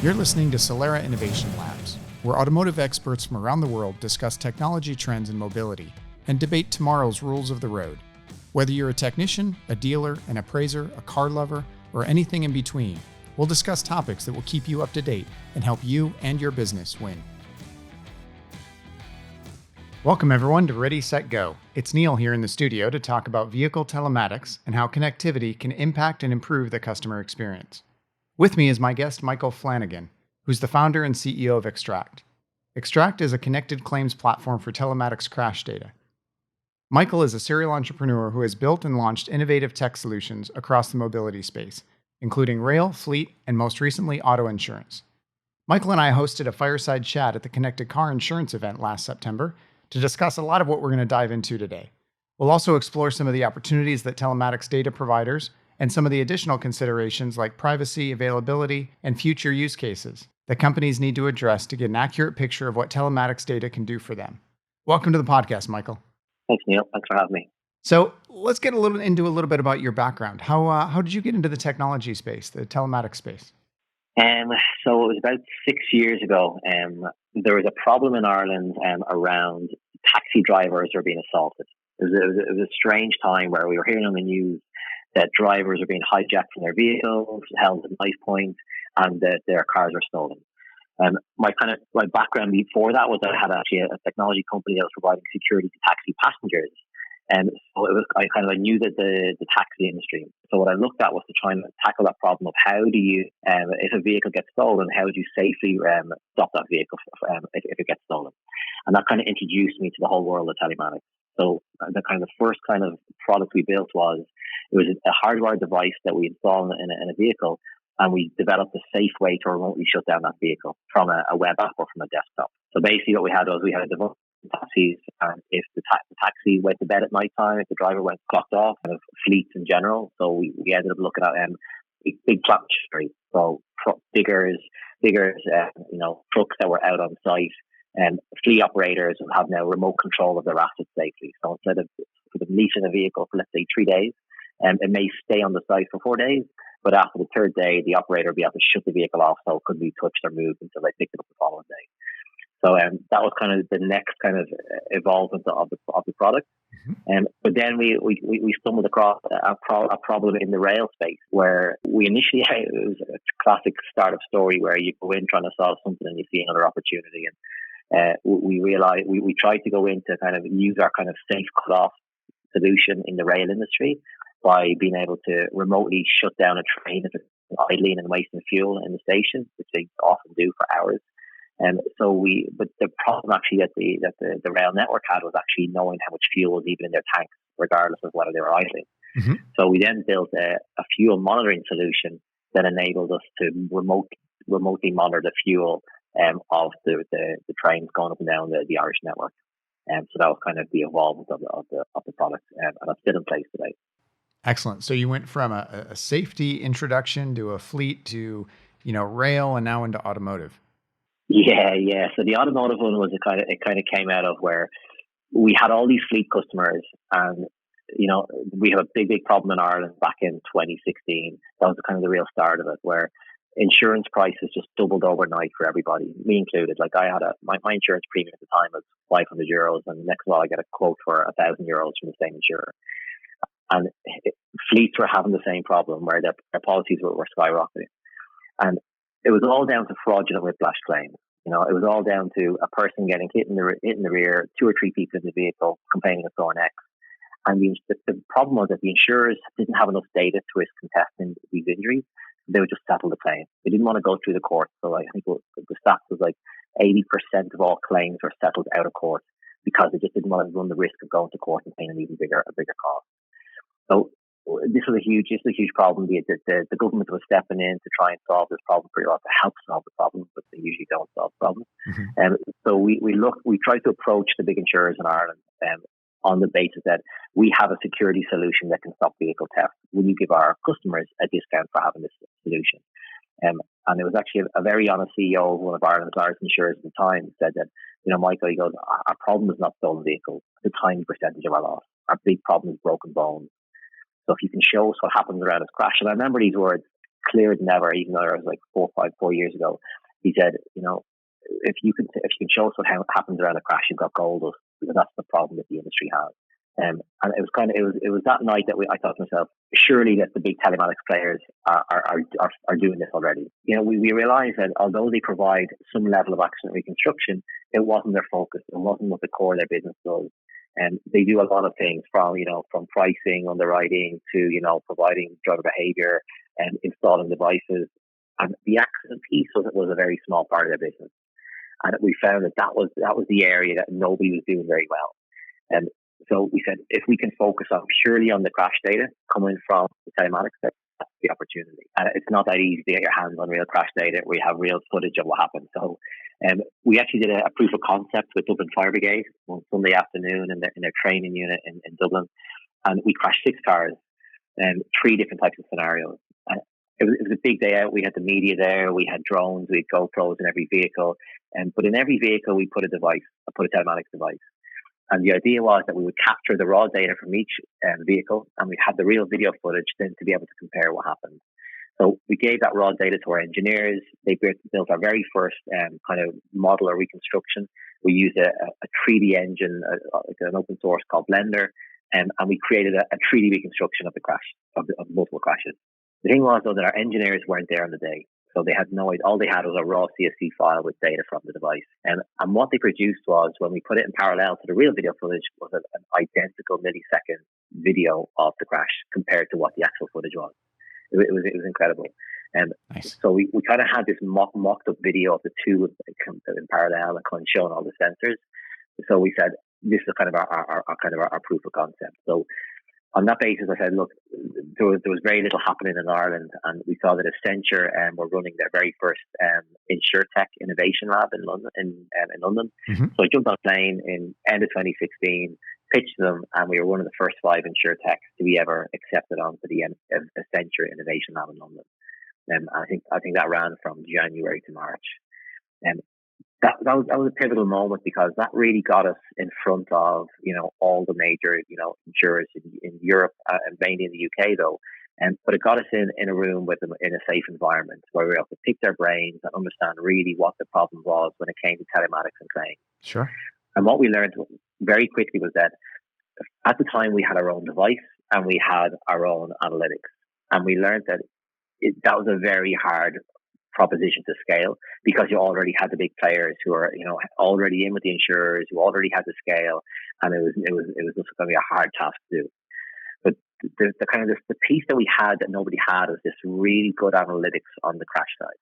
You're listening to Solera Innovation Labs, where automotive experts from around the world discuss technology trends in mobility and debate tomorrow's rules of the road. Whether you're a technician, a dealer, an appraiser, a car lover, or anything in between, we'll discuss topics that will keep you up to date and help you and your business win. Welcome everyone to Ready, Set, Go. It's Neal here in the studio to talk about vehicle telematics and how connectivity can impact and improve the customer experience. With me is my guest, Michael Flanagan, who's the founder and CEO of Xtract. Xtract is a connected claims platform for telematics crash data. Michael is a serial entrepreneur who has built and launched innovative tech solutions across the mobility space, including rail, fleet, and most recently, auto insurance. Michael and I hosted a fireside chat at the Connected Car Insurance event last September to discuss a lot of what we're going to dive into today. We'll also explore some of the opportunities that telematics data providers and some of the additional considerations like privacy, availability, and future use cases that companies need to address to get an accurate picture of what telematics data can do for them. Welcome to the podcast, Michael. Thanks, Neal. Thanks for having me. So let's get into a little bit about your background. How did you get into the technology space, the telematics space? So it was about 6 years ago. There was a problem in Ireland around taxi drivers were being assaulted. It was a strange time where we were hearing on the news that drivers are being hijacked from their vehicles, held at knife point, and that their cars are stolen. My background before that was I had actually a technology company that was providing security to taxi passengers, and so I knew that the taxi industry. So what I looked at was to try and tackle that problem of how do you, if a vehicle gets stolen, how do you safely stop that vehicle if it gets stolen? And that kind of introduced me to the whole world of telematics. So the first kind of product we built was a hardware device that we installed in a vehicle, and we developed a safe way to remotely shut down that vehicle from a web app or from a desktop. So basically what we had was a device in taxis, and if the taxi went to bed at night time, if the driver went clocked off, kind of fleets in general. So we ended up looking at big platforms, so diggers, trucks that were out on site. And fleet operators have now remote control of their assets safely. So instead of leasing a vehicle for, let's say, 3 days, it may stay on the site for 4 days, but after the third day, the operator will be able to shut the vehicle off so it couldn't be touched or moved until they picked it up the following day. So that was kind of the next kind of evolvement of the product. Mm-hmm. But then we stumbled across a problem in the rail space where we initially, it was a classic startup story where you go in trying to solve something and you see another opportunity. And we realized we tried to go in to kind of use our kind of safe cut-off solution in the rail industry by being able to remotely shut down a train if it's idling and wasting fuel in the station, which they often do for hours. But the problem actually that the rail network had was actually knowing how much fuel was even in their tanks, regardless of whether they were idling. Mm-hmm. So we then built a fuel monitoring solution that enabled us to remotely monitor the fuel of the trains going up and down the Irish network. So that was kind of the evolvement of the product, and it's still in place today. Excellent. So you went from a safety introduction to a fleet to rail and now into automotive. Yeah. So the automotive one was it kind of came out of where we had all these fleet customers, and we have a big problem in Ireland back in 2016. That was kind of the real start of it, where insurance prices just doubled overnight for everybody, me included. Like I had my insurance premium at the time was €500, and the next of all I get a quote for €1,000 from the same insurer. And fleets were having the same problem where their policies were skyrocketing, and it was all down to fraudulent whiplash claims. It was all down to a person getting hit in the rear, 2 or 3 people in the vehicle complaining of sore necks. And the problem was that the insurers didn't have enough data to risk contesting these injuries. They would just settle the claim. They didn't want to go through the court. So I think the stats was like 80% of all claims were settled out of court because they just didn't want to run the risk of going to court and paying a bigger cost. So this was a huge problem. The government was stepping in to try and solve this problem pretty well, to help solve the problem, but they usually don't solve the problem. Mm-hmm. So we tried to approach the big insurers in Ireland on the basis that we have a security solution that can stop vehicle theft. Will you give our customers a discount for having this solution? And it was actually a very honest CEO of one of Ireland's largest insurers at the time said that, Michael, he goes, our problem is not stolen vehicles. It's a tiny percentage of our loss. Our big problem is broken bones. So if you can show us what happens around this crash, and I remember these words clearer than ever, even though it was like 4 years ago. He said, if you can show us what happens around a crash, you've got gold dust, because that's the problem that the industry has. And it was that night that I thought to myself, surely that the big telematics players are doing this already. We realized that although they provide some level of accident reconstruction, it wasn't their focus. It wasn't what the core of their business does. And they do a lot of things from pricing, underwriting to, providing driver behavior and installing devices. And the accident piece was a very small part of their business. And we found that was the area that nobody was doing very well. And so we said, if we can focus purely on the crash data coming from the telematics, that's the opportunity. And it's not that easy to get your hands on real crash data. We have real footage of what happened. So we actually did a proof of concept with Dublin Fire Brigade on Sunday afternoon in their training unit in Dublin. And we crashed 6 cars and 3 different types of scenarios. And it was a big day out. We had the media there. We had drones. We had GoPros in every vehicle. But in every vehicle, we put a telematics device. And the idea was that we would capture the raw data from each vehicle, and we'd have the real video footage then to be able to compare what happened. So we gave that raw data to our engineers. They built our very first kind of model or reconstruction. We used a 3D engine, like an open source called Blender, and we created a 3D reconstruction of the crash, of multiple crashes. The thing was, though, that our engineers weren't there on the day. So they had no idea. All they had was a raw CSV file with data from the device. And what they produced was, when we put it in parallel to the real video footage, was an identical millisecond video of the crash compared to what the actual footage was. It was incredible. And nice. So we kind of had this mocked up video of the two in parallel and kind of showing all the sensors. So we said, this is kind of our proof of concept. So on that basis, I said, look, there was very little happening in Ireland, and we saw that Accenture were running their very first insurtech innovation lab in London. Mm-hmm. So I jumped on a plane in end of 2016, pitched them, and we were one of the first 5 insurtechs to be ever accepted onto the Accenture innovation lab in London. I think that ran from January to March. That was a pivotal moment, because that really got us in front of all the major insurers in Europe and mainly in the UK though, but it got us in a room with them in a safe environment where we were able to pick their brains and understand really what the problem was when it came to telematics and claims. Sure. And what we learned very quickly was that at the time we had our own device and we had our own analytics, and we learned that that was a very hard proposition to scale, because you already had the big players who are already in with the insurers, who already had the scale, and it was just going to be a hard task to do. But the piece that we had that nobody had was this really good analytics on the crash side.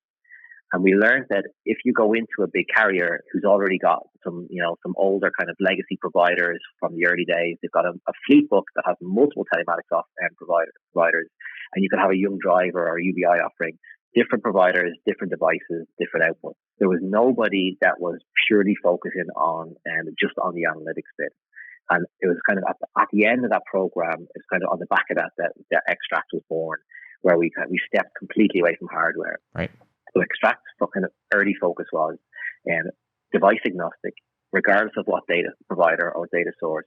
And we learned that if you go into a big carrier who's already got some older kind of legacy providers from the early days, they've got a fleet book that has multiple telematics providers, and you could have a young driver or a UBI offering, different providers, different devices, different outputs. There was nobody that was purely focusing on just on the analytics bit. And it was kind of at the end of that program, it's kind of on the back of that Xtract was born, where we stepped completely away from hardware. Right. So Xtract's kind of early focus was device agnostic, regardless of what data provider or data source.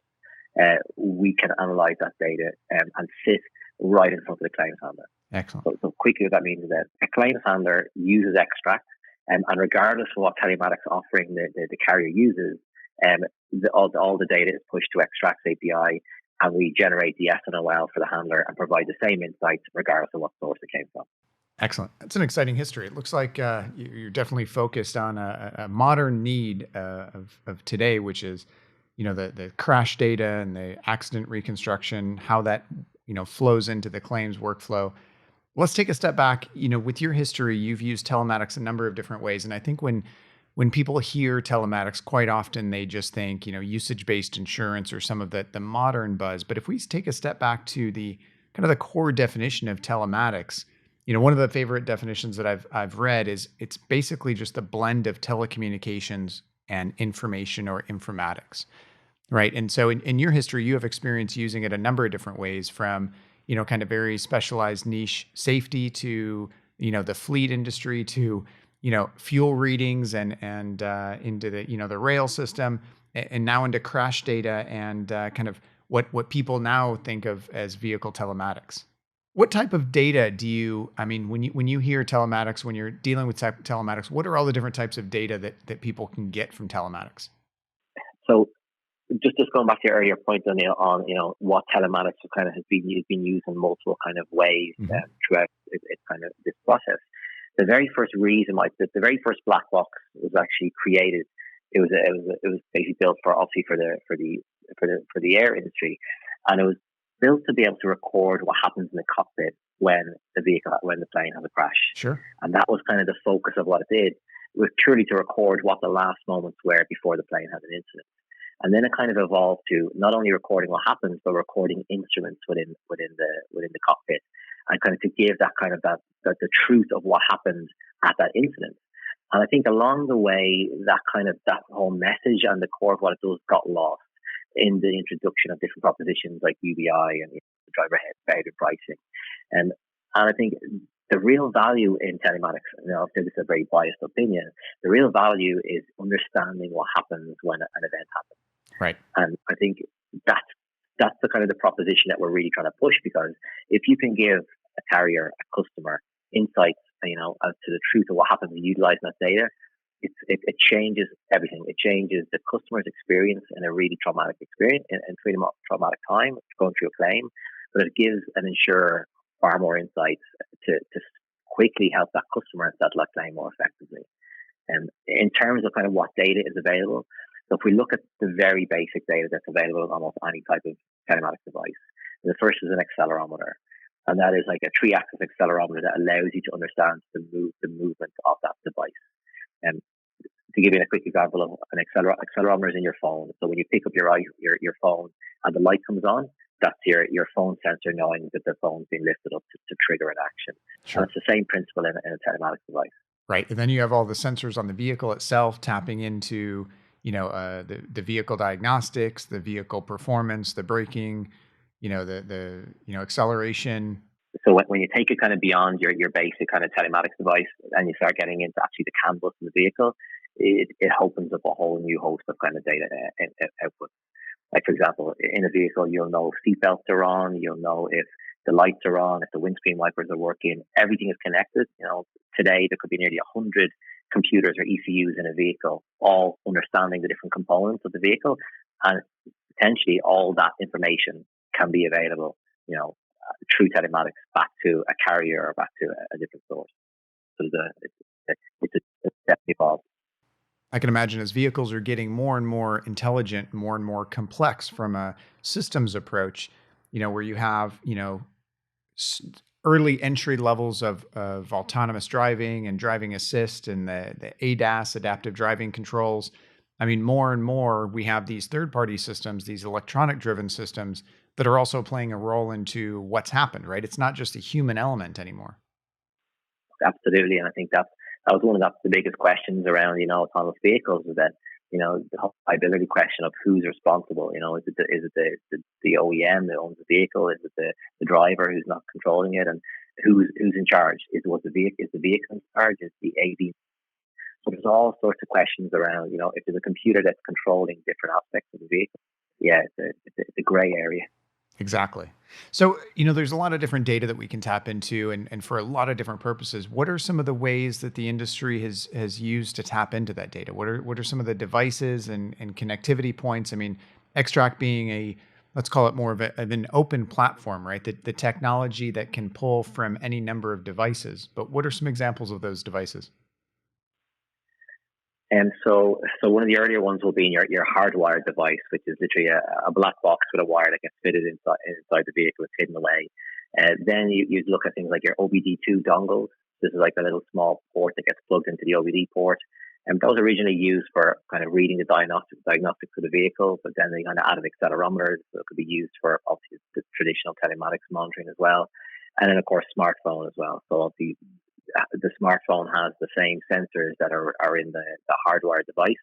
We can analyze that data and sit right in front of the claims handler. Excellent. So quickly, what that means is that a claims handler uses Xtract, and regardless of what telematics offering the carrier uses, all the data is pushed to Xtract's API, and we generate the SNOL for the handler and provide the same insights regardless of what source it came from. Excellent. That's an exciting history. It looks like you're definitely focused on a modern need of today, which is, the crash data and the accident reconstruction, how that, flows into the claims workflow. Let's take a step back. With your history, you've used telematics a number of different ways. And I think when people hear telematics, quite often they just think, usage-based insurance or some of the modern buzz. But if we take a step back to the kind of the core definition of telematics, one of the favorite definitions that I've read is it's basically just a blend of telecommunications and information or informatics, right? And so in your history, you have experience using it a number of different ways, from kind of very specialized niche safety to the fleet industry to fuel readings and into the rail system, and now into crash data and kind of what people now think of as vehicle telematics. What type of data do you, I mean, when you hear telematics, when you're dealing with telematics, what are all the different types of data that people can get from telematics? So just going back to your earlier point on what telematics kind of has been used in multiple kind of ways Mm-hmm. throughout it kind of this process. The very first reason, the very first black box was actually created. It was basically built for the air industry, and it was built to be able to record what happens in the cockpit when the plane has a crash. Sure. And that was kind of the focus of what it did. It was purely to record what the last moments were before the plane had an incident. And then it kind of evolved to not only recording what happens, but recording instruments within the cockpit, and kind of to give that kind of that the truth of what happened at that incident. And I think along the way, that whole message and the core of what it does got lost in the introduction of different propositions like UBI and the driver behavior pricing. And I think the real value in telematics, this is a very biased opinion, the real value is understanding what happens when an event happens. Right. And I think that's the kind of the proposition that we're really trying to push, because if you can give a carrier, a customer, insights, as to the truth of what happens in utilizing that data, it changes everything. It changes the customer's experience in a really traumatic experience, and pretty much traumatic time going through a claim. But it gives an insurer far more insights to quickly help that customer settle that claim more effectively. And in terms of kind of what data is available, so if we look at the very basic data that's available on almost any type of telematics device, the first is an accelerometer. And that is like a 3-axis accelerometer that allows you to understand the movement of that device. And to give you a quick example of an accelerometer is in your phone. So when you pick up your phone and the light comes on, that's your phone sensor knowing that the phone's been lifted up to trigger an action. Sure. And it's the same principle in a telematics device. Right. And then you have all the sensors on the vehicle itself tapping into, the vehicle diagnostics, the vehicle performance, the braking, the acceleration. So when you take it kind of beyond your basic kind of telematics device and you start getting into actually the CAN bus in the vehicle, it opens up a whole new host of kind of data output. Like, for example, in a vehicle, you'll know if seatbelts are on, you'll know if the lights are on, if the windscreen wipers are working, everything is connected. Today there could be nearly 100 computers or ECUs in a vehicle, all understanding the different components of the vehicle, and potentially all that information can be available, through telematics back to a carrier or back to a different source. So it's a step evolved. I can imagine as vehicles are getting more and more intelligent, more and more complex from a systems approach, where you have, early entry levels of autonomous driving and driving assist and the ADAS, adaptive driving controls. I mean, more and more we have these third-party systems, these electronic-driven systems that are also playing a role into what's happened, right? It's not just a human element anymore. Absolutely, and I think that was one of the biggest questions around, autonomous vehicles, is that, the liability question of who's responsible. Is it the OEM that owns the vehicle? Is it the driver who's not controlling it? And who's in charge? Is the vehicle in charge? Is the AV? So there's all sorts of questions around, if there's a computer that's controlling different aspects of the vehicle. Yeah, it's a gray area. Exactly. So, there's a lot of different data that we can tap into and for a lot of different purposes. What are some of the ways that the industry has used to tap into that data? What are some of the devices and connectivity points? I mean, Xtract being let's call it more of an open platform, right? The technology that can pull from any number of devices. But what are some examples of those devices? And so one of the earlier ones will be in your hardwired device, which is literally a black box with a wire that gets fitted inside the vehicle. It's hidden away. Then you look at things like your OBD2 dongles. This is like a little small port that gets plugged into the OBD port. And those are originally used for kind of reading the diagnostics of the vehicle, but then they kind of added accelerometers, so it could be used for obviously the traditional telematics monitoring as well. And then of course smartphone as well. So obviously the smartphone has the same sensors that are in the hardware device,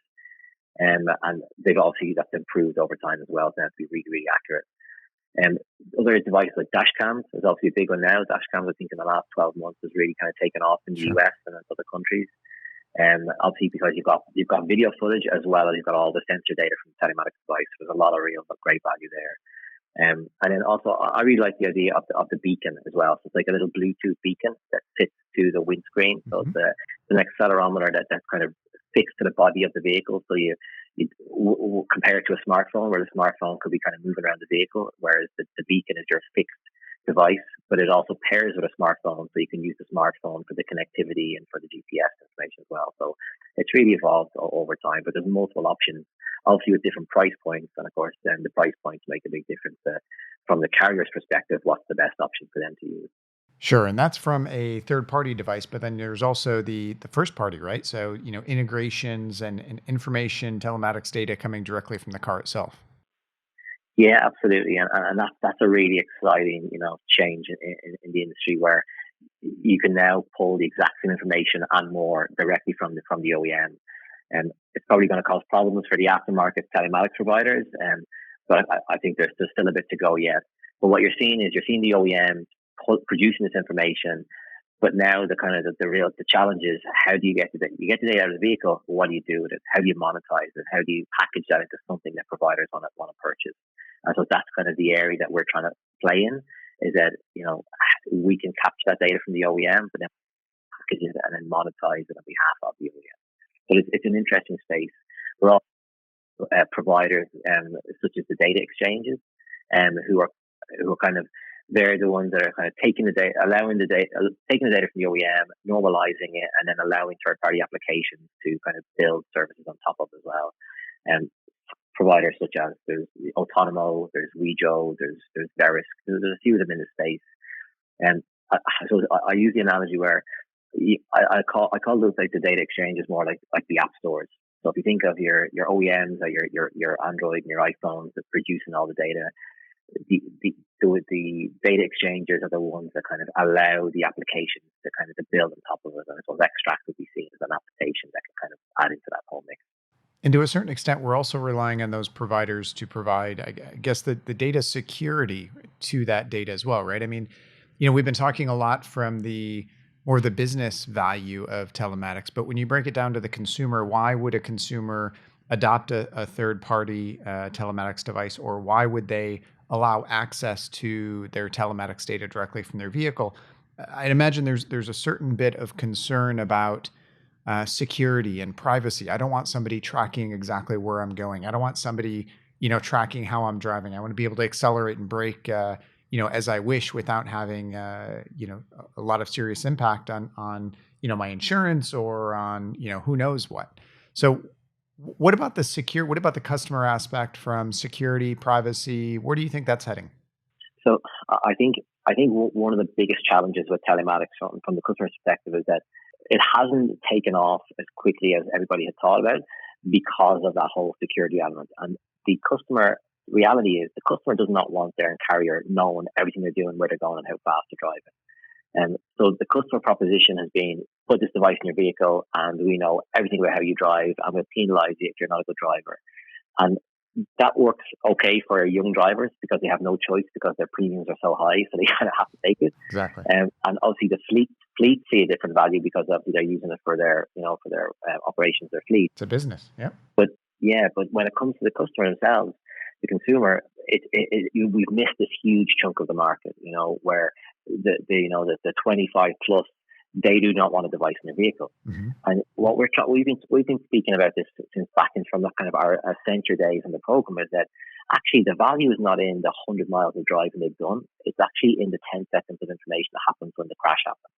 and they've obviously that's improved over time as well. So they have to be really, really accurate. And other devices like dash cams is obviously a big one now. Dash cams, I think, in the last 12 months has really kind of taken off in the US and in other countries. And obviously because you've got video footage as well as you've got all the sensor data from the telematics device. There's a lot of real great value there. And then also, I really like the idea of the beacon as well. So it's like a little Bluetooth beacon that fits to the windscreen. So it's an accelerometer that's kind of fixed to the body of the vehicle. So you compare it to a smartphone, where the smartphone could be kind of moving around the vehicle, whereas the beacon is your fixed device, but it also pairs with a smartphone, so you can use the smartphone for the connectivity and for the GPS information as well. So it's really evolved over time, but there's multiple options, obviously with different price points, and of course then the price points make a big difference from the carrier's perspective. What's the best option for them to use? Sure, and that's from a third-party device, but then there's also the first party, right? So, integrations and information, telematics data coming directly from the car itself. Yeah, absolutely, and that's a really exciting change in the industry, where you can now pull the exact same information and more directly from the OEM, and it's probably going to cause problems for the aftermarket telematics providers, but I think there's still a bit to go yet. But what you're seeing is the OEM producing this information. But now the challenge is, how do you get the data? You get the data out of the vehicle. What do you do with it? How do you monetize it? How do you package that into something that providers want to purchase? And so that's kind of the area that we're trying to play in. Is that we can capture that data from the OEM, but then package it and then monetize it on behalf of the OEM. So it's an interesting space. We're also providers such as the data exchanges, who are kind of, they're the ones that are kind of taking the data, taking the data from the OEM, normalizing it, and then allowing third-party applications to kind of build services on top of as well. And providers such as there's Autonomo, there's Wejo, there's Verisk, there's a few of them in the space. And I use the analogy where I call those like the data exchanges more like the app stores. So if you think of your OEMs or your Android and your iPhones that's producing all the data, the data exchanges are the ones that kind of allow the applications to kind of to build on top of it. And so Xtract would be seen as an application that can kind of add into that whole mix. And to a certain extent, we're also relying on those providers to provide, I guess, the data security to that data as well, right? I mean, we've been talking a lot from the more the business value of telematics, but when you break it down to the consumer, why would a consumer adopt a third-party telematics device, or why would they allow access to their telematics data directly from their vehicle? I'd imagine there's a certain bit of concern about security and privacy. I don't want somebody tracking exactly where I'm going. I don't want somebody, tracking how I'm driving. I want to be able to accelerate and brake, as I wish, without having, a lot of serious impact on, my insurance or on, who knows what. So what about what about the customer aspect from security, privacy? Where do you think that's heading? So I think one of the biggest challenges with telematics from the customer perspective is that it hasn't taken off as quickly as everybody had thought about, because of that whole security element. And the reality is the customer does not want their carrier knowing everything they're doing, where they're going, and how fast they're driving. And so the customer proposition has been, put this device in your vehicle and we know everything about how you drive, and we'll penalize you if you're not a good driver. And that works okay for young drivers because they have no choice, because their premiums are so high, so they kind of have to take it. Exactly. And obviously the fleet see a different value, because obviously they're using it for their operations, their fleet. It's a business, yeah. But when it comes to the customer themselves, the consumer, we've missed this huge chunk of the market, where the 25 plus, they do not want a device in their vehicle. Mm-hmm. And what we've been speaking about this since back in from the kind of our Accenture days in the program, is that actually the value is not in the 100 miles of driving they've done. It's actually in the 10 seconds of information that happens when the crash happens.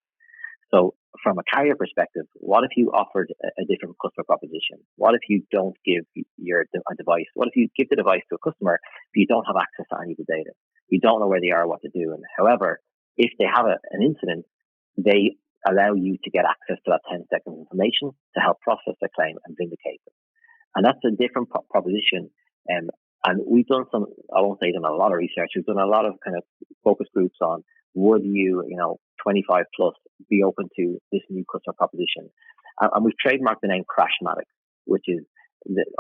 So from a carrier perspective, what if you offered a different customer proposition? What if you don't give a device? What if you give the device to a customer, but you don't have access to any of the data? You don't know where they are, what to do. And however, if they have an incident, they allow you to get access to that 10 seconds information to help process the claim and vindicate it. And that's a different proposition. And we've done I won't say done a lot of research, we've done a lot of kind of focus groups on, would you, 25 plus, be open to this new customer proposition? And we've trademarked the name Crashmatics, which is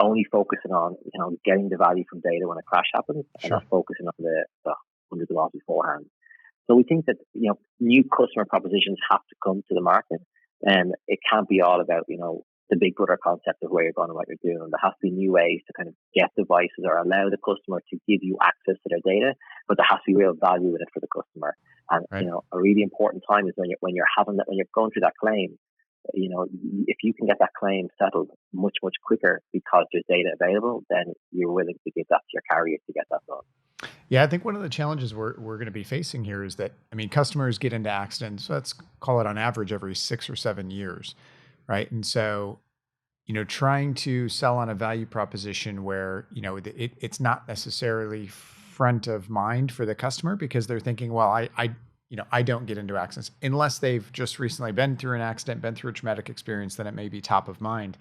only focusing on, getting the value from data when a crash happens, Sure. and not focusing on the hundreds of miles beforehand. So we think that, new customer propositions have to come to the market, and it can't be all about, the big brother concept of where you're going and what you're doing. There has to be new ways to kind of get devices or allow the customer to give you access to their data, but there has to be real value in it for the customer. And Right. a really important time is when you're going through that claim. If you can get that claim settled much quicker because there's data available, then you're willing to give that to your carrier to get that done. Yeah, I think one of the challenges we're going to be facing here is that, I mean, customers get into accidents, let's call it on average every 6 or 7 years, right? And so, trying to sell on a value proposition where, it's not necessarily front of mind for the customer because they're thinking, well, I don't get into accidents unless they've just recently been through an accident, been through a traumatic experience, then it may be top of mind.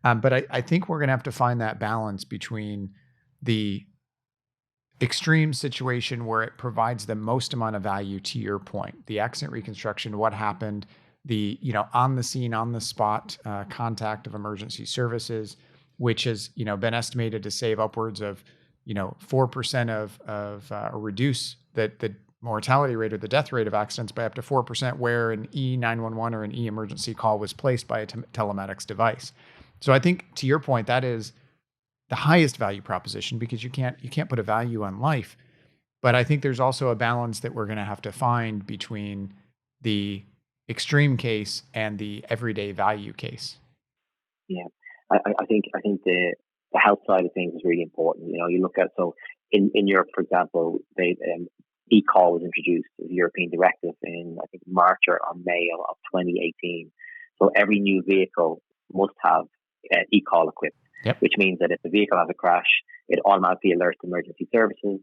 But I think we're going to have to find that balance between the extreme situation where it provides the most amount of value, to your point, the accident reconstruction, what happened, the on the scene, on the spot contact of emergency services, which has been estimated to save upwards of 4% or reduce the mortality rate or the death rate of accidents by up to 4%, where an E911 or an emergency call was placed by a telematics device. So I think, to your point, that is the highest value proposition, because you can't put a value on life. But I think there's also a balance that we're going to have to find between the extreme case and the everyday value case. Yeah, I think the health side of things is really important. You look at, so in Europe, for example, they e-call was introduced as a European directive in, I think, March or May of 2018. So every new vehicle must have e-call equipped. Yep. Which means that if the vehicle has a crash, it automatically alerts emergency services.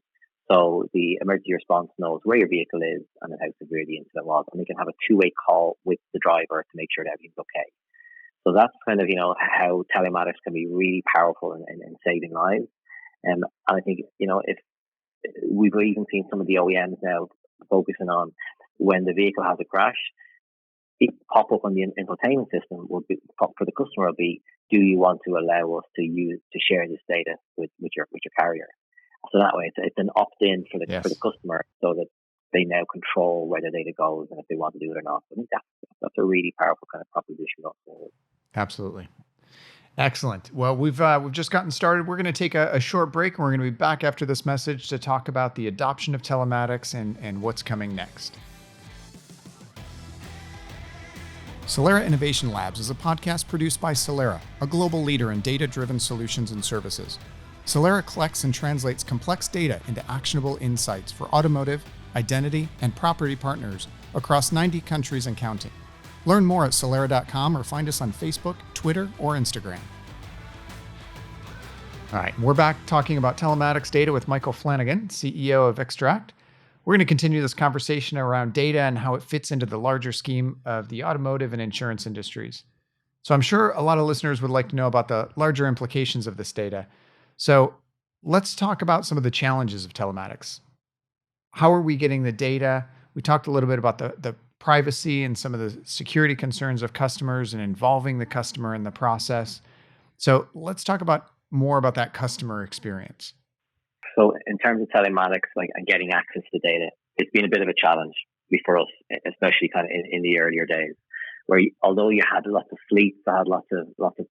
So the emergency response knows where your vehicle is and how severe the incident was, and they can have a two-way call with the driver to make sure that everything's okay. So that's kind of, how telematics can be really powerful in saving lives. And I think, if we've even seen some of the OEMs now focusing on when the vehicle has a crash, it pop up on the infotainment system will be, for the customer, will be, do you want to allow us to share this data with your carrier? So that way it's an opt-in for the customer, so that they now control where the data goes and if they want to do it or not. I think that's a really powerful kind of proposition going forward. Absolutely. Excellent. Well, we've just gotten started. We're going to take a short break, and we're going to be back after this message to talk about the adoption of telematics and what's coming next. Solera Innovation Labs is a podcast produced by Solera, a global leader in data-driven solutions and services. Solera collects and translates complex data into actionable insights for automotive, identity, and property partners across 90 countries and counting. Learn more at solera.com or find us on Facebook, Twitter, or Instagram. All right, we're back talking about telematics data with Michael Flanagan, CEO of Xtract. We're going to continue this conversation around data and how it fits into the larger scheme of the automotive and insurance industries. So I'm sure a lot of listeners would like to know about the larger implications of this data. So let's talk about some of the challenges of telematics. How are we getting the data? We talked a little bit about the privacy and some of the security concerns of customers and involving the customer in the process. So let's talk more about that customer experience. So in terms of telematics, and getting access to data, it's been a bit of a challenge for us, especially kind of in the earlier days, where although you had lots of fleets that had lots of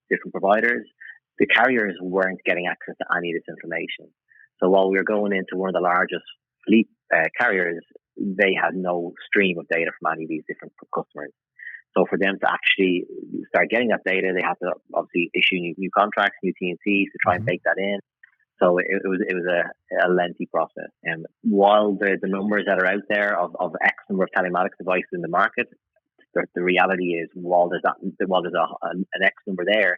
different providers, the carriers weren't getting access to any of this information. So while we were going into one of the largest fleet carriers, they had no stream of data from any of these different customers. So for them to actually start getting that data, they had to obviously issue new contracts, new T&Cs to try and bake that in. So it was a lengthy process. And while the numbers that are out there of X number of telematics devices in the market, the reality is while there's an X number there,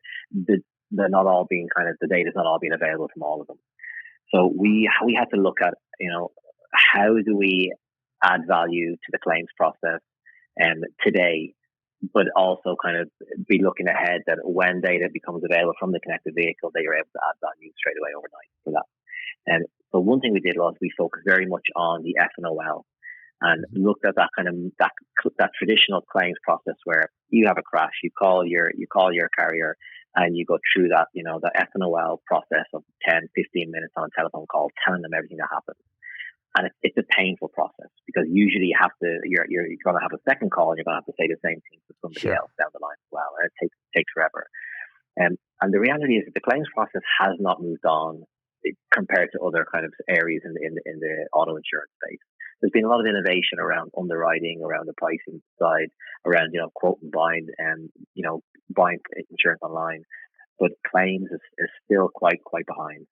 they're not all being the data's not all being available from all of them. So we had to look at how do we add value to the claims process today, but also kind of be looking ahead that when data becomes available from the connected vehicle, that you're able to add value straight away overnight for that. And so one thing we did was we focused very much on the F&OL and looked at that kind of that traditional claims process where you have a crash, you call your carrier and you go through that, the F&OL process of 10, 15 minutes on a telephone call, telling them everything that happened. And it's a painful process because usually you're going to have a second call and you're going to have to say the same thing to somebody else down the line as well. And it takes forever. And the reality is that the claims process has not moved on compared to other kind of areas in the auto insurance space. There's been a lot of innovation around underwriting, around the pricing side, around quote and bind, and buying insurance online. But claims is still quite behind.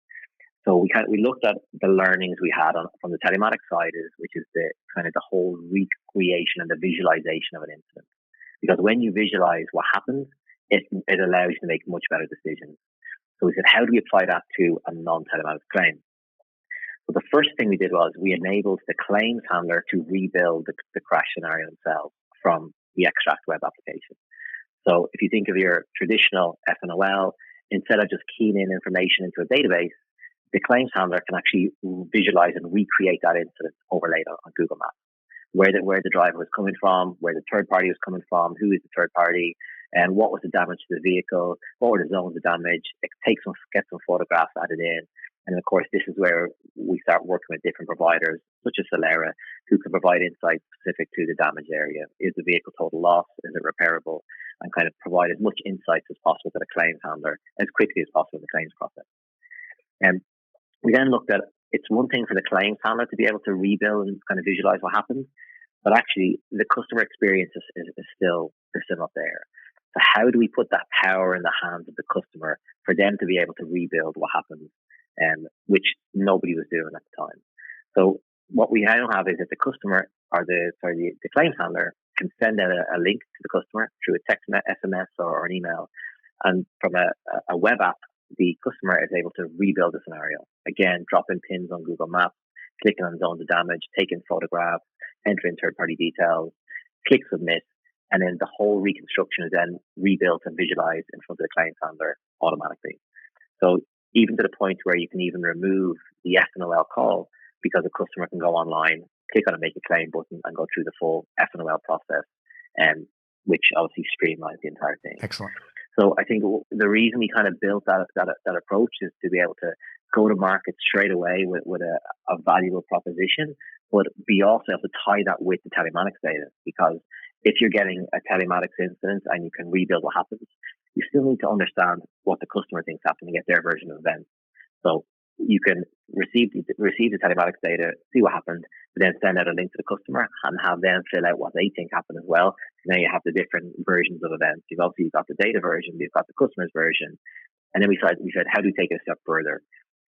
So we looked at the learnings we had from the telematics side, which is the kind of the whole recreation and the visualization of an incident. Because when you visualize what happens, it allows you to make much better decisions. So we said, how do we apply that to a non-telematics claim? So the first thing we did was we enabled the claims handler to rebuild the crash scenario themselves from the Xtract web application. So if you think of your traditional FNOL, instead of just keying in information into a database, the claims handler can actually visualize and recreate that incident overlaid on Google Maps, where the driver was coming from, where the third party was coming from, who is the third party, and what was the damage to the vehicle, what were the zones of damage. Get some photographs added in. And of course, this is where we start working with different providers, such as Solera, who can provide insights specific to the damage area. Is the vehicle total loss? Is it repairable? And kind of provide as much insights as possible to the claims handler as quickly as possible in the claims process. And we then looked at, it's one thing for the claims handler to be able to rebuild and kind of visualize what happened, but actually the customer experience is still not there. So how do we put that power in the hands of the customer for them to be able to rebuild what happened, which nobody was doing at the time? So what we now have is that the customer or the claims handler can send out a link to the customer through a text, SMS, or an email, and from a web app, the customer is able to rebuild the scenario. Again, drop in pins on Google Maps, clicking on zones of damage, taking photographs, entering third-party details, click submit, and then the whole reconstruction is then rebuilt and visualized in front of the claims handler automatically. So even to the point where you can even remove the FNOL call, because the customer can go online, click on a make a claim button, and go through the full FNOL process, which obviously streamlines the entire thing. Excellent. So I think the reason we kind of built that approach is to be able to go to market straight away with a valuable proposition, but we also have to tie that with the telematics data, because if you're getting a telematics incident and you can rebuild what happens, you still need to understand what the customer thinks happened and get their version of events. So you can receive the telematics data, see what happened, but then send out a link to the customer and have them fill out what they think happened as well. So now you have the different versions of events. You've got the data version, you've got the customer's version, and then we said, how do we take it a step further?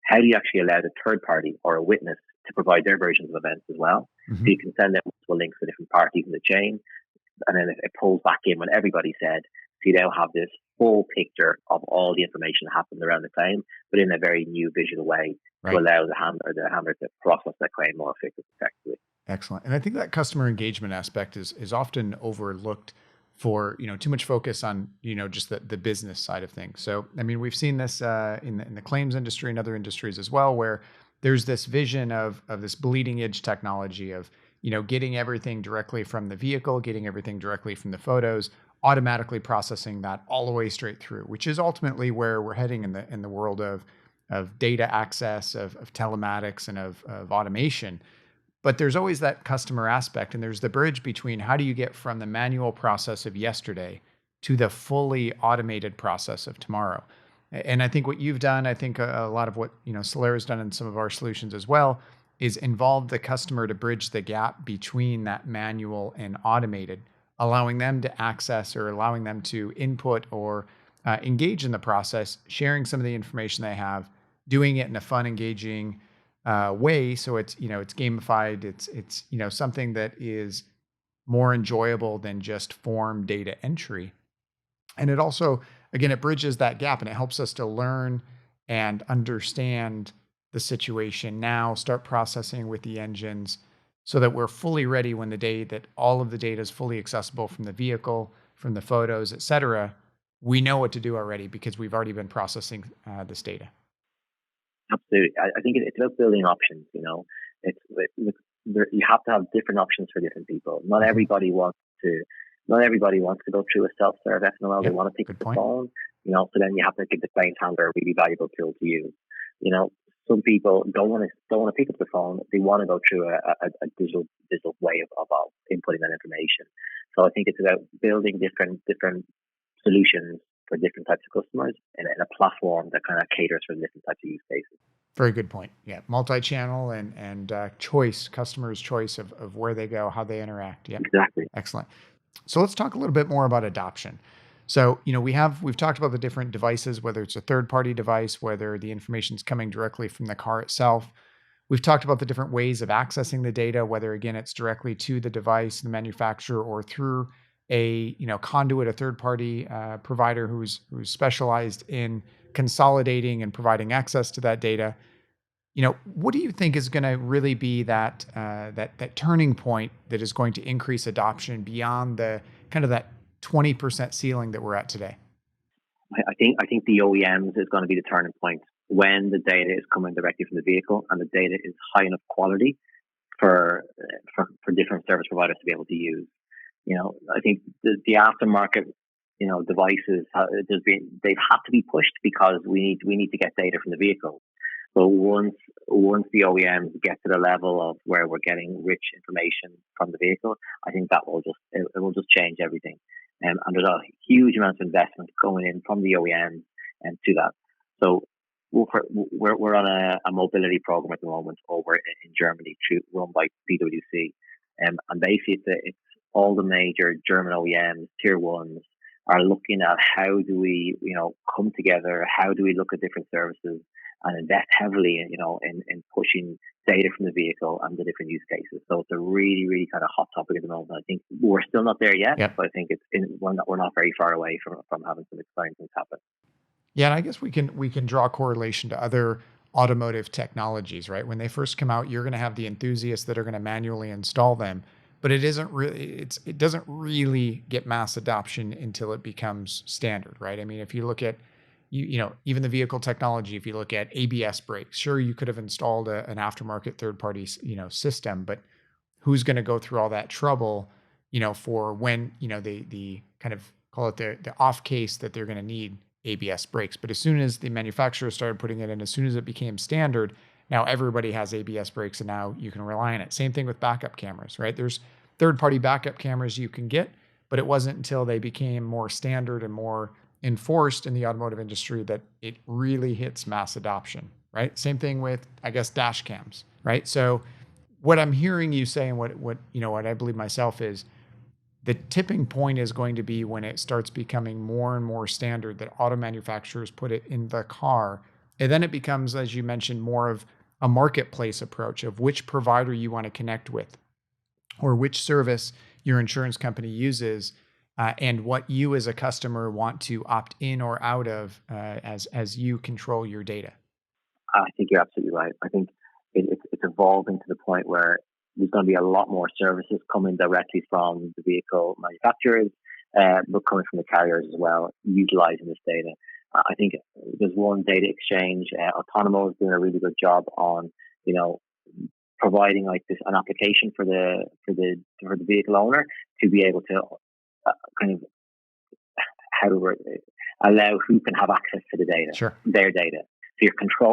How do you actually allow the third party or a witness to provide their versions of events as well? Mm-hmm. So you can send out multiple links to different parties in the chain, and then it pulls back in when everybody said. So you now have this full picture of all the information that happened around the claim, but in a very new visual way, right, to allow the handler to process that claim more effectively. Excellent. And I think that customer engagement aspect is often overlooked for, too much focus on, just the business side of things. So, I mean, we've seen this in the claims industry and other industries as well, where there's this vision of this bleeding edge technology of, getting everything directly from the vehicle, getting everything directly from the photos, automatically processing that all the way straight through, which is ultimately where we're heading in the world of data access, of telematics, and of automation. But there's always that customer aspect, and there's the bridge between how do you get from the manual process of yesterday to the fully automated process of tomorrow. And I think what you've done, I think a lot of what Solera's done in some of our solutions as well, is involve the customer to bridge the gap between that manual and automated, allowing them to access or allowing them to input or engage in the process, sharing some of the information they have, doing it in a fun, engaging way. So it's gamified. It's something that is more enjoyable than just form data entry. And it also, again, it bridges that gap and it helps us to learn and understand the situation now, start processing with the engines so that we're fully ready when the day that all of the data is fully accessible from the vehicle, from the photos, et cetera. We know what to do already because we've already been processing this data. Absolutely. I think it's about building options. You have to have different options for different people. Not everybody wants to go through a self-serve FNOL. They want to pick up the phone. So then you have to give the claims handler a really valuable tool to use. Some people don't want to pick up the phone. They want to go through a digital way of inputting that information. So I think it's about building different solutions for different types of customers and a platform that kind of caters for different types of use cases. Very good point. Yeah, multi-channel and choice, customers' choice of where they go, how they interact. Yeah, Exactly. excellent. So let's talk a little bit more about adoption. So, we've talked about the different devices, whether it's a third-party device, whether the information's coming directly from the car itself. We've talked about the different ways of accessing the data, whether again it's directly to the device, the manufacturer, or through a conduit, a third-party provider who's specialized in consolidating and providing access to that data. What do you think is going to really be that turning point that is going to increase adoption beyond the kind of that 20% ceiling that we're at today? I think the OEMs is going to be the turning point when the data is coming directly from the vehicle and the data is high enough quality for different service providers to be able to use. I think the aftermarket, devices, they've had to be pushed because we need to get data from the vehicle. But once the OEMs get to the level of where we're getting rich information from the vehicle, I think that will just change everything. And there's a huge amount of investment going in from the OEMs and to that. So we're on a mobility program at the moment over in Germany, run by PwC, and basically it's all the major German OEMs, tier ones, are looking at how do we come together, how do we look at different services and invest heavily in pushing data from the vehicle and the different use cases. So it's a really, really kind of hot topic at the moment. I think we're still not there yet, Yep. but I think we're not very far away from having some exciting things happen. Yeah, and I guess we can draw a correlation to other automotive technologies, right? When they first come out, you're going to have the enthusiasts that are going to manually install them, but it doesn't really get mass adoption until it becomes standard, right? I mean, if you look at even the vehicle technology, if you look at ABS brakes, sure, you could have installed an aftermarket third-party system, but who's going to go through all that trouble, for when the kind of call it the off case that they're going to need ABS brakes. But as soon as the manufacturer started putting it in, as soon as it became standard, now everybody has ABS brakes and now you can rely on it. Same thing with backup cameras, right? There's third-party backup cameras you can get, but it wasn't until they became more standard and more enforced in the automotive industry that it really hits mass adoption, right? Same thing with, I guess, dash cams, right? So what I'm hearing you say and what I believe myself is the tipping point is going to be when it starts becoming more and more standard that auto manufacturers put it in the car. And then it becomes, as you mentioned, more of a marketplace approach of which provider you want to connect with or which service your insurance company uses, and what you as a customer want to opt in or out of as you control your data. I think you're absolutely right. I think it's evolving to the point where there's going to be a lot more services coming directly from the vehicle manufacturers, but coming from the carriers as well, utilizing this data. I think there's one data exchange. Autonomo is doing a really good job on, providing like this an application for the vehicle owner to be able to kind of allow who can have access to the data, Sure. Their data. So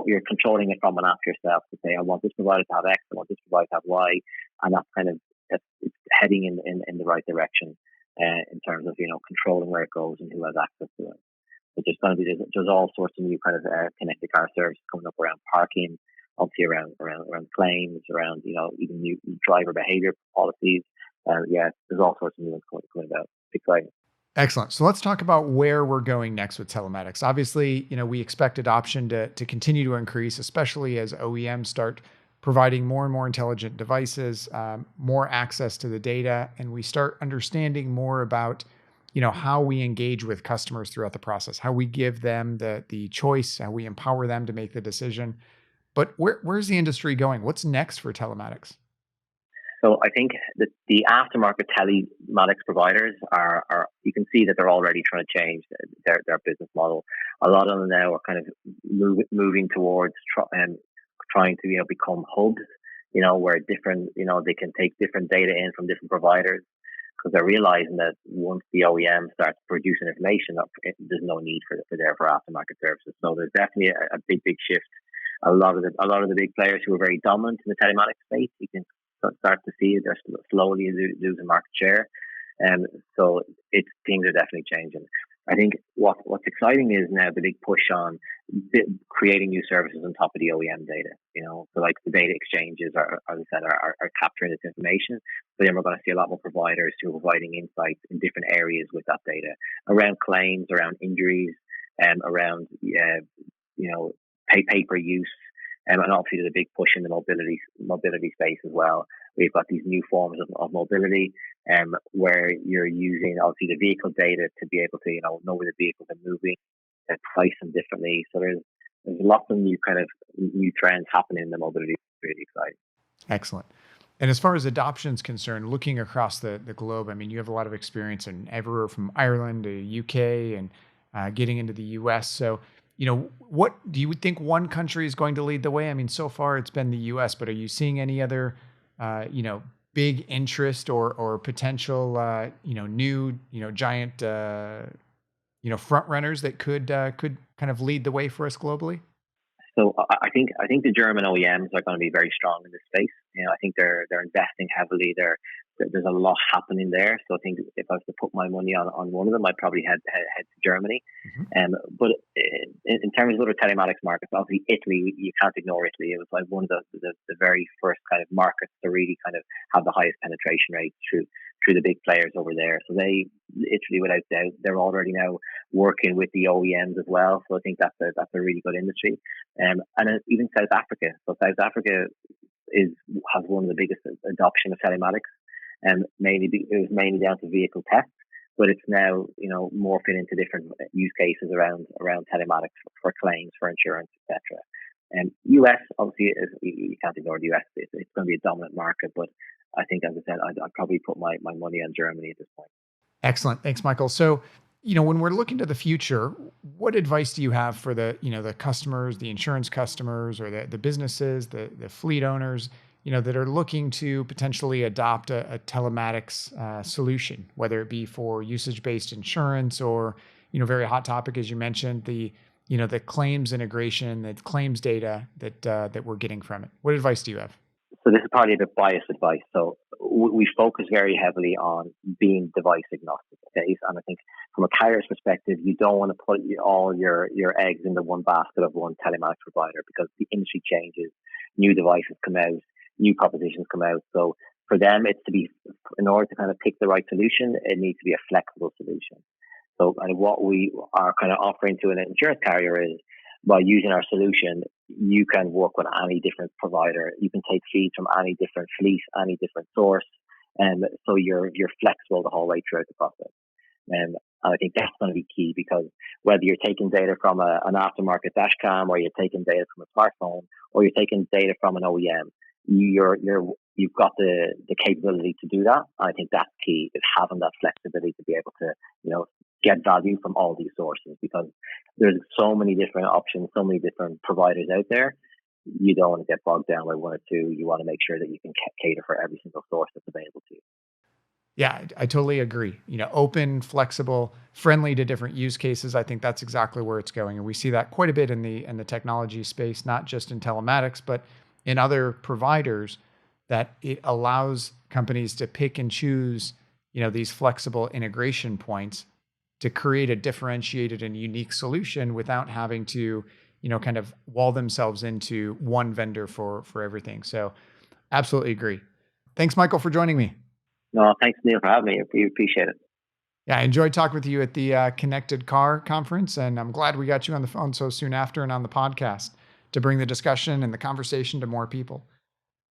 you're controlling it from an app yourself to say, I want this provider to have X, I want this provider to have Y, and it's heading in the right direction in terms of controlling where it goes and who has access to it. But there's all sorts of new kind of connected car services coming up around parking, obviously around claims, around even new driver behavior policies. There's all sorts of new ones coming about. It's exciting. Excellent. So let's talk about where we're going next with telematics. Obviously, we expect adoption to continue to increase, especially as OEMs start providing more and more intelligent devices, more access to the data, and we start understanding more about, how we engage with customers throughout the process, how we give them the choice, how we empower them to make the decision. But where's the industry going? What's next for telematics? So I think that the aftermarket telematics providers are you can see that they're already trying to change their business model. A lot of them now are kind of moving towards trying to become hubs, where different they can take different data in from different providers, because they're realizing that once the OEM starts producing information, there's no need for aftermarket services. So there's definitely a big shift. A lot of the big players who are very dominant in the telematics space, you can start to see they're slowly losing market share, and so things are definitely changing. I think what's exciting is now the big push on creating new services on top of the OEM data. So like the data exchanges are as I said, are capturing this information, but then we're going to see a lot more providers who are providing insights in different areas with that data around claims, around injuries, around paper use. And obviously, there's a big push in the mobility space as well. We've got these new forms of mobility, where you're using obviously the vehicle data to be able to know where the vehicles are moving and price them differently. So there's lots of new trends happening in the mobility. It's really exciting. Excellent. And as far as adoption is concerned, looking across the globe, I mean, you have a lot of experience in everywhere from Ireland to UK and getting into the US. So, what do you think one country is going to lead the way? I mean, so far it's been the US, but are you seeing any other, big interest or potential, new, giant, front runners that could kind of lead the way for us globally? So I think the German OEMs are going to be very strong in this space. I think they're investing heavily. There's a lot happening there. So I think if I was to put my money on one of them, I'd probably head to Germany. Mm-hmm. But in terms of other telematics markets, obviously Italy, you can't ignore Italy. It was like one of the very first kind of markets to really kind of have the highest penetration rate through the big players over there. So Italy, without doubt, they're already now working with the OEMs as well. So I think that's a really good industry. And even South Africa. So South Africa has one of the biggest adoption of telematics, and it was mainly down to vehicle tests, but it's now morphing into different use cases around telematics for claims, for insurance, etc. And US, obviously, you can't ignore the US. It's going to be a dominant market, but I think, as I said, I'd probably put my money on Germany at this point. Excellent. Thanks, Michael. So, when we're looking to the future, what advice do you have for the customers, the insurance customers, or the businesses, the fleet owners, that are looking to potentially adopt a telematics solution, whether it be for usage-based insurance or, very hot topic, as you mentioned, the claims integration, the claims data that we're getting from it. What advice do you have? So this is probably a bit biased advice. So we focus very heavily on being device agnostic. Okay? And I think from a carrier's perspective, you don't want to put all your eggs into one basket of one telematics provider, because the industry changes, new devices come out, new propositions come out. So for them, in order to kind of pick the right solution, it needs to be a flexible solution. So what we are kind of offering to an insurance carrier is, by using our solution, you can work with any different provider. You can take feeds from any different fleet, any different source, and so you're flexible the whole way throughout the process. And I think that's going to be key, because whether you're taking data from an aftermarket dash cam, or you're taking data from a smartphone, or you're taking data from an OEM, you've got the capability to do that. I think that's key, is having that flexibility to be able to get value from all these sources, because there's so many different options, so many different providers out there. You don't want to get bogged down by one or two. You want to make sure that you can cater for every single source that's available to you. Yeah, I totally agree. Open, flexible, friendly to different use cases. I think that's exactly where it's going. And we see that quite a bit in the technology space, not just in telematics, but in other providers, that it allows companies to pick and choose, these flexible integration points to create a differentiated and unique solution without having to, kind of wall themselves into one vendor for everything. So absolutely agree. Thanks, Michael, for joining me. No, thanks, Neal, for having me. We appreciate it. Yeah, I enjoyed talking with you at the Connected Car Conference, and I'm glad we got you on the phone so soon after and on the podcast to bring the discussion and the conversation to more people.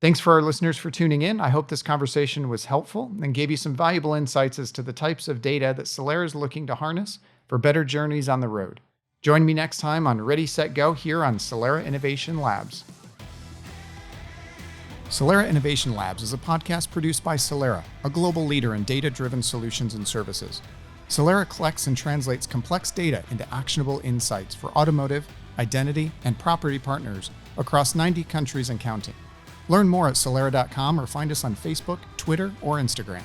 Thanks for our listeners for tuning in. I hope this conversation was helpful and gave you some valuable insights as to the types of data that Solera is looking to harness for better journeys on the road. Join me next time on Ready, Set, Go here on Solera Innovation Labs. Solera Innovation Labs is a podcast produced by Solera, a global leader in data-driven solutions and services. Solera collects and translates complex data into actionable insights for automotive, identity, and property partners across 90 countries and counting. Learn more at solera.com or find us on Facebook, Twitter, or Instagram.